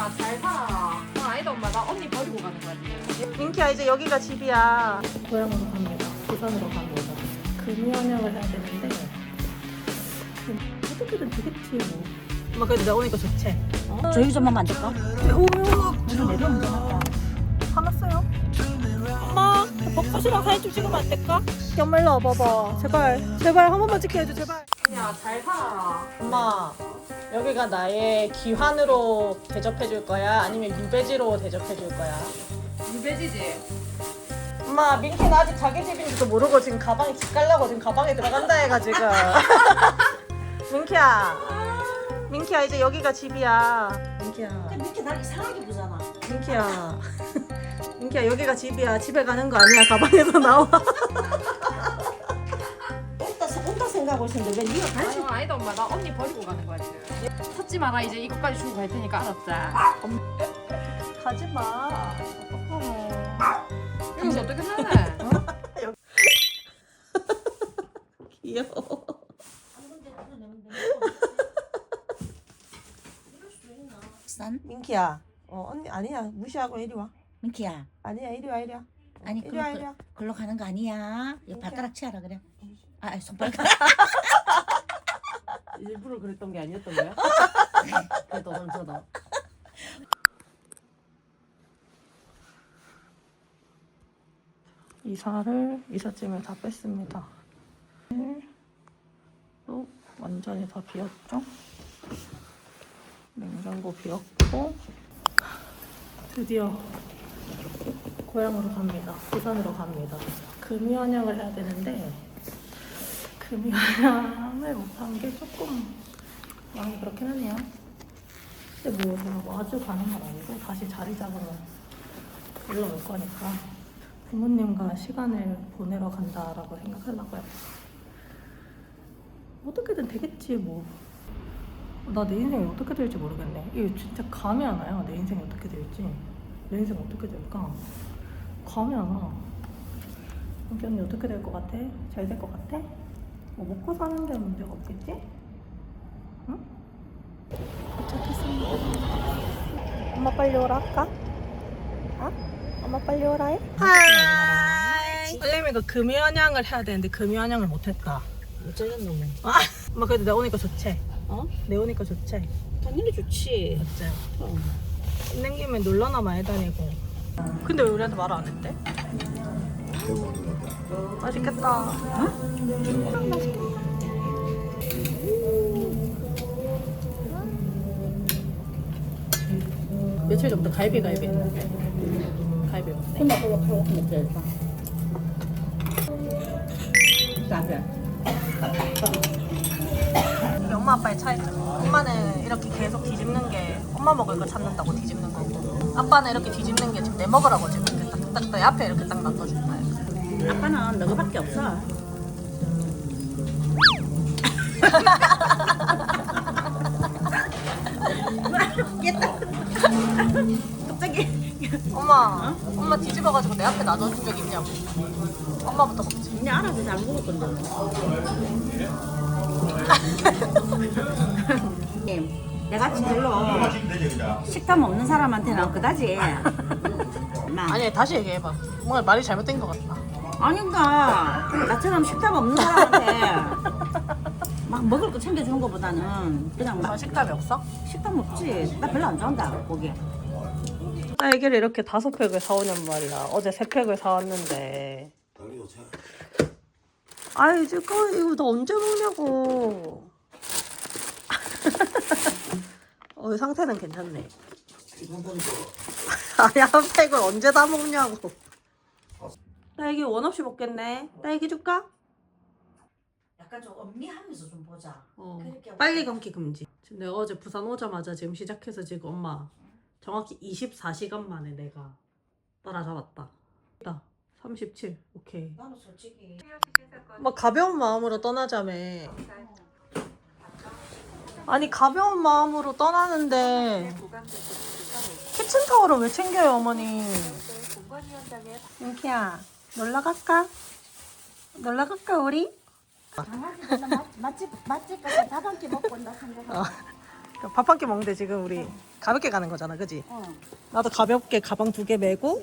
민키야 잘 살아라. 아니다 엄마 나 언니 버리고 가는 거야 지금. 민키야 이제 여기가 집이야. 고향으로 갑니다. 부산으로 갑니다. 금연형을 해야 되는데 어떻게든 되겠지 뭐. 엄마 그래도 내가 오니까 좋지? 저희 좀만 만질까? 우리 내려오면 되나? 화났어요? 엄마 벚꽃이랑 사진 좀 찍으면 안 될까? 엄마 일로 와봐봐 제발 한 번만 찍게 해줘 제발. 민키야 잘 살아라. 엄마 여기가 나의 귀환으로 대접해줄 거야? 아니면 유배지로 대접해줄 거야? 유배지지. 엄마 민키는 아직 자기 집인지도 모르고 지금 가방에 집 가려고 지금 가방에 들어간다 해가 지금. 민키야 이제 여기가 집이야. 민키야 이렇게 날 이상하게 보잖아. 민키야 여기가 집이야. 집에 가는 거 아니야. 가방에서 나와. 온다 생각하고 있었는데 왜 네가 가지? 아니다 엄마 나 언니 버리고 가는 거야 지금. 찾지 마라 이제 이것까지 주고 갈 테니까 알았자. 가지마. 이거 어떻게 살래? 귀여워. 산? 민키야 언니 아니야. 무시하고 이리 와. 민키야. 아니야 이리 와. 아니 이리 와. 글로 가는 거 아니야. 이 발가락 치아라 그래. 아 손발가락. 일부러 그랬던 게 아니었던 거야? 그래도 던져도. 이삿짐을 다 뺐습니다. 또 완전히 다 비었죠? 냉장고 비었고 드디어 고향으로 갑니다. 부산으로 갑니다. 금연형을 해야 되는데 금연형을 못한 게 조금 마음이 그렇긴 하네요. 근데 뭐 제가 뭐 아주 가는 건 아니고 다시 자리 잡으면 올라올 거니까 부모님과 시간을 보내러 간다라고 생각하려고요. 어떻게든 되겠지 뭐. 나 내 인생이 어떻게 될지 모르겠네. 이게 진짜 감이 안 와요. 내 인생이 어떻게 될지. 내 인생 어떻게 될까? 감이 안 와. 은기 언니 어떻게 될 것 같아? 잘 될 것 같아? 뭐 먹고 사는 게 문제가 없겠지? 응? 도착했습니다. 엄마 빨리 오라 할까? 엄마 빨리 오라 해? 하이. 설렘이가 금연향을 해야 되는데 금연향을 못했다. 어쩌겠노 뭐. 엄마 그래도 내가 오니까 좋지? 어? 내가 오니까 좋지? 당연히 좋지. 맞지? 있는 김에 놀러나 많이 다니고. 근데 왜 우리한테 말을 안 했대? 맛있겠다. 며칠 전부터 갈비 했는데 갈비 먹네. 혼자 하고 먹자. 싸게. 이게 엄마 아빠의 차이죠. 엄마는 이렇게 계속 뒤집는 게 엄마 먹을 거 찾는다고 뒤집는 거고, 아빠는 이렇게 뒤집는 게 지금 내 먹으라고 지금 이렇게 딱딱 내 앞에 이렇게 딱 놔둬준다. 아빠는 너거밖에 없어. 갑자기 엄마 뒤집어가지고 내 앞에 놔둬준 적 있냐고. 엄마부터 먹지. 이제 알아서 잘 먹을 건데. 내가 별로 식탐 없는 사람한테는 그다지. 아니 다시 얘기해봐. 뭔가 말이 잘못된 것 같다. 아닌가. 나처럼 식탐 없는 사람한테 막 먹을 거 챙겨주는 것보다는 그냥 막 식감이 없어? 식탐 없지. 나 별로 안 좋아한다 고기. 딸기를 이렇게 5팩을 사오냔 말이야. 어제 3팩을 사왔는데. 아이 지금 이거 나 언제 먹냐고. 상태는 괜찮네. 아니 한 팩을 언제 다 먹냐고. 딸기 원 없이 먹겠네. 딸기 줄까? 약간 좀 음미하면서 좀 보자. 그렇게 빨리 감기 금지. 지금 내가 어제 부산 오자마자 지금 시작해서 지금 엄마 정확히 24시간 만에 내가 따라잡았다. 37. 오케이. 나는 솔직히 막 가벼운 마음으로 떠나자며. 아니 가벼운 마음으로 떠나는데 키친타월을 왜 챙겨요 어머니? 민키야 놀러 갈까? 놀러 갈까 우리? 맛집 가서 밥 한 끼 먹고 온다 생각하고 밥 한 끼 먹는데 지금 우리 가볍게 가는 거잖아, 그지? 어. 나도 가볍게 가방 2개 메고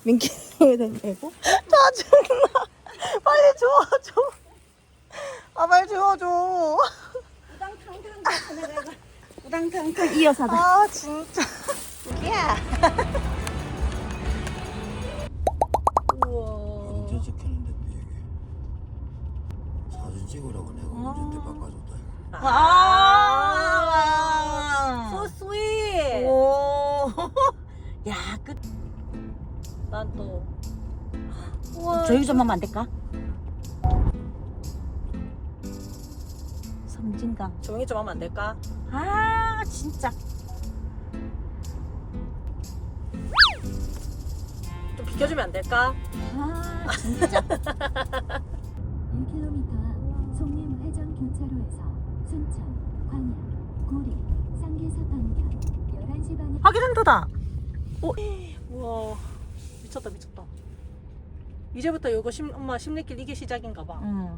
민키 메고 짜증나. 빨리 주워줘. 아, 빨리 주워줘. 우당탕탕 이어서 하다. 아, 진짜. 야. 우와. 운전 시켰는데 이게 사진 찍으라고 내가 운전대 바꿔줬다. 아, so sweet. 오. 야, 그 난 또. 저희 좀 하면 안 될까? 섬진강. 조용히 좀 하면 안 될까? 아, 진짜. 좀 비켜주면 안 될까? 아, 진짜. 1km 송림 회전 교차로에서 순천, 광양, 구리, 쌍계사 방면 11시 방향 하기전도다. 오. 우와. 미쳤다, 미쳤다. 이제부터 요거 엄마 심리길 이게 시작인가 봐. 응.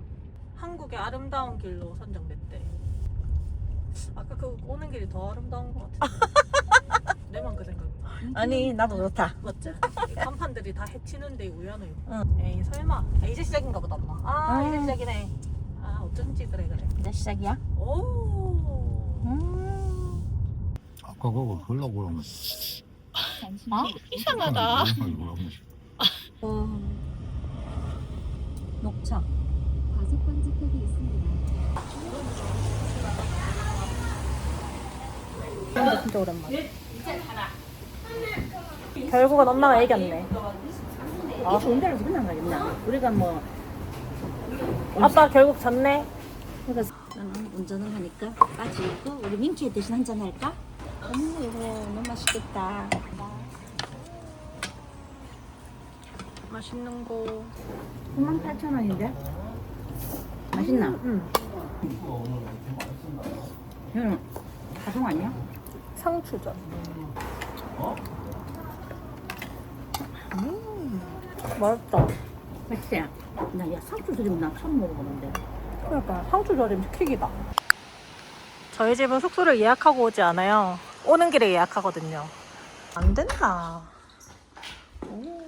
한국의 아름다운 길로 선정됐대. 아까 그 오는 길이 더 아름다운 것 같아. 내만 그 생각. 아니, 나도 그렇다. 맞지? 이 간판들이 다 해치는데 우연히. 응. 에이 설마. 아, 이제 시작인가 보다 엄마. 아 이제 음. 시작이네. 아 어쩐지 그래. 이제 시작이야? 오. 아까 그거 걸라고 그러면 아? 이상하다. 녹차. 과속방 집회도 있습니다. 진짜 오랜만에. 결국은 엄마가 이겼네. 아, 좋은 데로 그냥 가겠나? 우리가 뭐, 아빠 결국 졌네. 그래서 나는 운전을 하니까 빠지고, 우리 민키에 대신 한잔 할까? 어머, 이거 너무 맛있겠다. 맛있는 거. 98,000원인데? 맛있나? 응. 이거는 가동 아니야? 상추전. 맛있다. 맛있지? 나, 야, 상추 드리면 나 처음 먹어보는데. 그러니까 상추절임 킥이다. 저희 집은 숙소를 예약하고 오지 않아요. 오는 길에 예약하거든요. 안 된다. 오.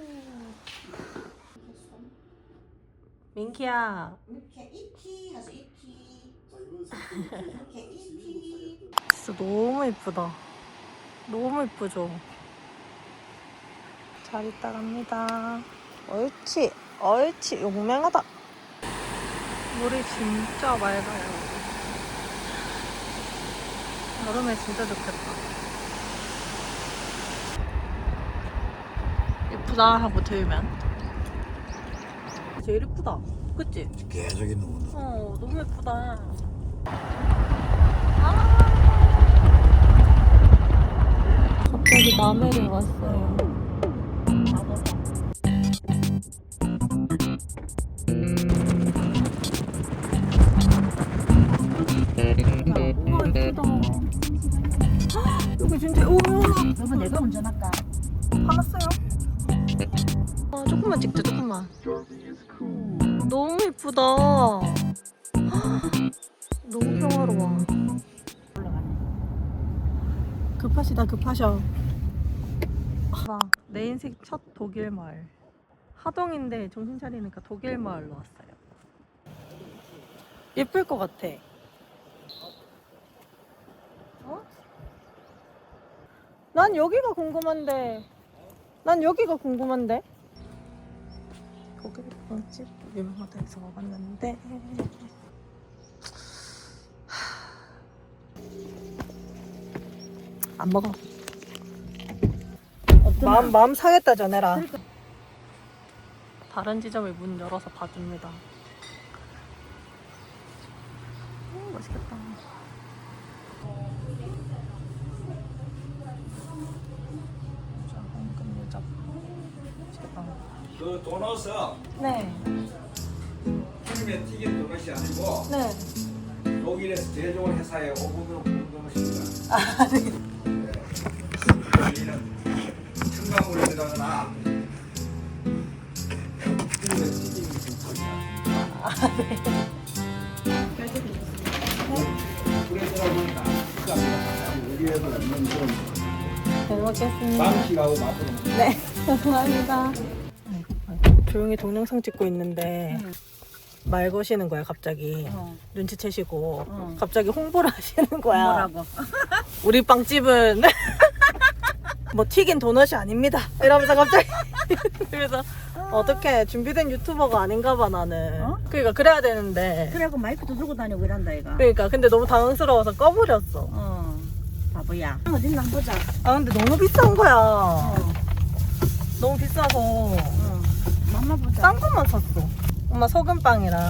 민키야. 이렇게 이티 하서 이티. 이렇게 이티. 진짜 너무 이쁘다. 너무 이쁘죠? 잘 있다 갑니다. 옳지, 옳지. 용맹하다. 물이 진짜 맑아요. 여름에 진짜 좋겠다. 예쁘다 하고 들면 제일 예쁘다. 그치? 계속 있는 건데. 너무 예쁘다. 갑자기 남해를 왔어요. 우와 예쁘다. 여기 진짜 우와 여보, 내가 운전할까? 화났어요? 아 조금만 찍자 조금만. 너무 예쁘다. 너무 평화로워. 급하시다 급하셔. 내 인생 첫 독일 마을. 하동인데 정신 차리니까 독일 마을로 왔어요. 예쁠 것 같아. 어? 난 여기가 궁금한데. 독일 빵집 유명하다 해서 와봤는데 안 먹어. 마음 상했다 전해라. 다른 지점에 문 열어서 봐줍니다. 맛있겠다. 자, 황금 유자. 맛있겠다. 그 도넛은 네. 튀김에 튀긴 도넛이 아니고 네. 독일에서 제조한 회사의 오븐으로 구운 도넛입니다. 여기는 첨가물이 들어가거나 튀김에 튀김이 불에 들어오니까 있는 그런 잘 먹겠습니다. 방식하고 맛으로. 네, 감사합니다. 조용히 동영상 찍고 있는데 말 거시는 거야 갑자기. 눈치채시고 갑자기 홍보를 하시는 거야. 뭐라고? 우리 빵집은 뭐 튀긴 도넛이 아닙니다. 이러면서 갑자기 그래서 어떻게 준비된 유튜버가 아닌가 봐 나는. 그러니까 그래야 되는데. 그래고 마이크도 들고 다니고 이란다 이가. 그러니까 근데 너무 당황스러워서 꺼버렸어. 바보야. 어딨나 한번 보자. 아 근데 너무 비싼 거야. 너무 비싸서 맘마 보자. 싼 것만 샀어. 엄마 소금빵이랑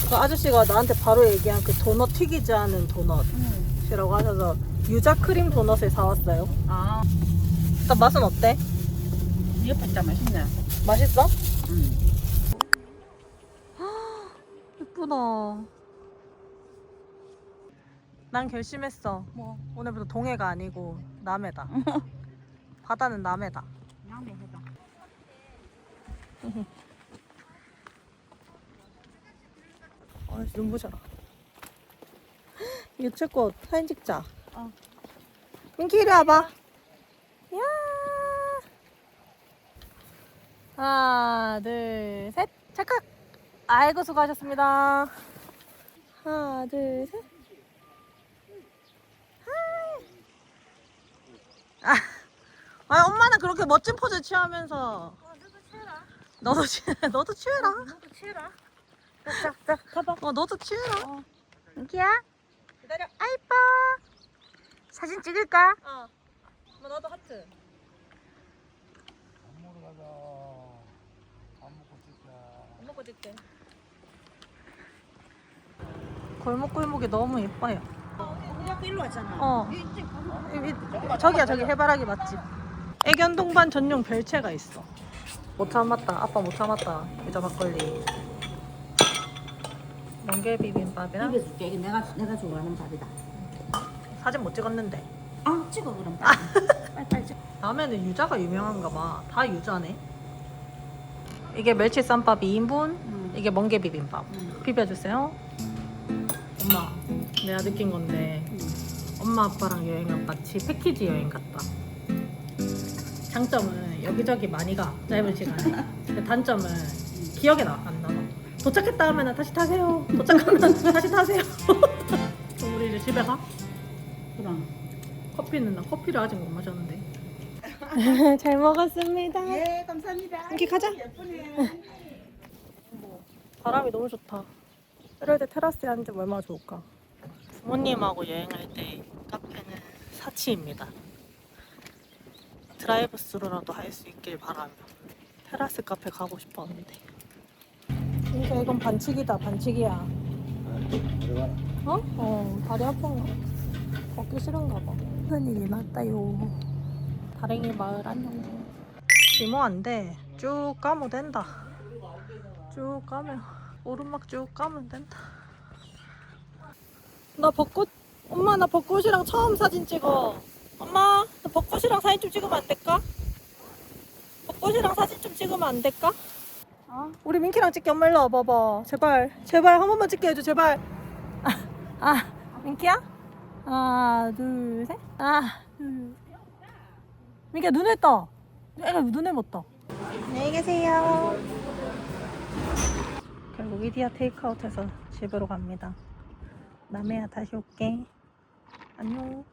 그 아저씨가 나한테 바로 얘기한 그 도넛 튀기지 않은 도넛이라고 하셔서 유자 크림 도넛을 사왔어요. 아, 일단 맛은 어때? 이거 진짜 맛있네. 맛있어? 응. 예쁘다. 난 결심했어. 뭐? 오늘부터 동해가 아니고 남해다. 바다는 남해다. 양배 해봐. 눈부셔라. 유채꽃 사진 찍자. 민키 이리 와봐. 야. 하나, 둘, 셋. 찰칵. 아이고 수고하셨습니다. 하나, 둘, 셋. 하이. 아, 엄마는 그렇게 멋진 포즈 취하면서. 너도 취해라. 너도 취해라. 너도 취해라. 자, 가봐. 너도 취해라. 민키야? 기다려. 아, 이뻐. 사진 찍을까? 엄마 나도 하트. 밥 먹으러 가자. 밥 먹고 찍자. 안 먹고 찍게. 골목골목이 너무 예뻐요. 우리 일로 왔잖아. 저기야 저기 해바라기 맛집. 애견 동반 전용 별채가 있어. 못 참았다. 아빠 못 참았다. 유자 막걸리. 멍게 비빔밥이랑 비벼줄게. 이게 내가 좋아하는 밥이다. 사진 못 찍었는데. 아, 찍어 그럼. 빨리 찍어. 다음에는 유자가 유명한가 봐. 다 유자네. 이게 멸치 쌈밥 2인분. 이게 멍게 비빔밥. 비벼주세요. 엄마, 내가 느낀 건데 엄마 아빠랑 여행은 마치 패키지 여행 같다. 장점은 여기저기 많이 가, 짧은 시간에. 근데 단점은 기억에 안 나서 도착했다 하면 다시 타세요. 도착하면 다시 타세요. 그럼 우리 이제 집에 가? 그럼. 커피는 나 커피를 아직 못 마셨는데. 잘 먹었습니다. 예, 감사합니다. 이렇게 가자. 예쁘네. 바람이 너무 좋다. 이럴 때 테라스에 앉으면 얼마나 좋을까. 부모님하고 여행할 때 카페는 사치입니다. 드라이브 스루라도 할 수 있길 바라며 테라스 카페 가고 싶었는데. 진짜 이건 반칙이다. 반칙이야. 어? 다리 아픈가 봐. 걷기 싫은가 봐. 무슨 일이 났다요. 다랭이 마을 안녕. 지모 안 돼. 쭉 가면 된다. 쭉 가면 오르막 쭉 가면 된다. 나 벚꽃, 엄마 나 벚꽃이랑 처음 사진 찍어. 엄마 나 벚꽃이랑 사진 좀 찍으면 안 될까? 벚꽃이랑 사진 좀 찍으면 안 될까? 우리 민키랑 찍게. 엄마 일로 와봐봐. 제발 제발 한 번만 찍게 해줘 제발. 민키야? 하나 둘 셋. 하나 둘 셋. 민키야 눈을 떠. 애가 눈을 못 떠. 안녕히 계세요. 결국 이디야 테이크아웃해서 집으로 갑니다. 남해야 다시 올게. 안녕.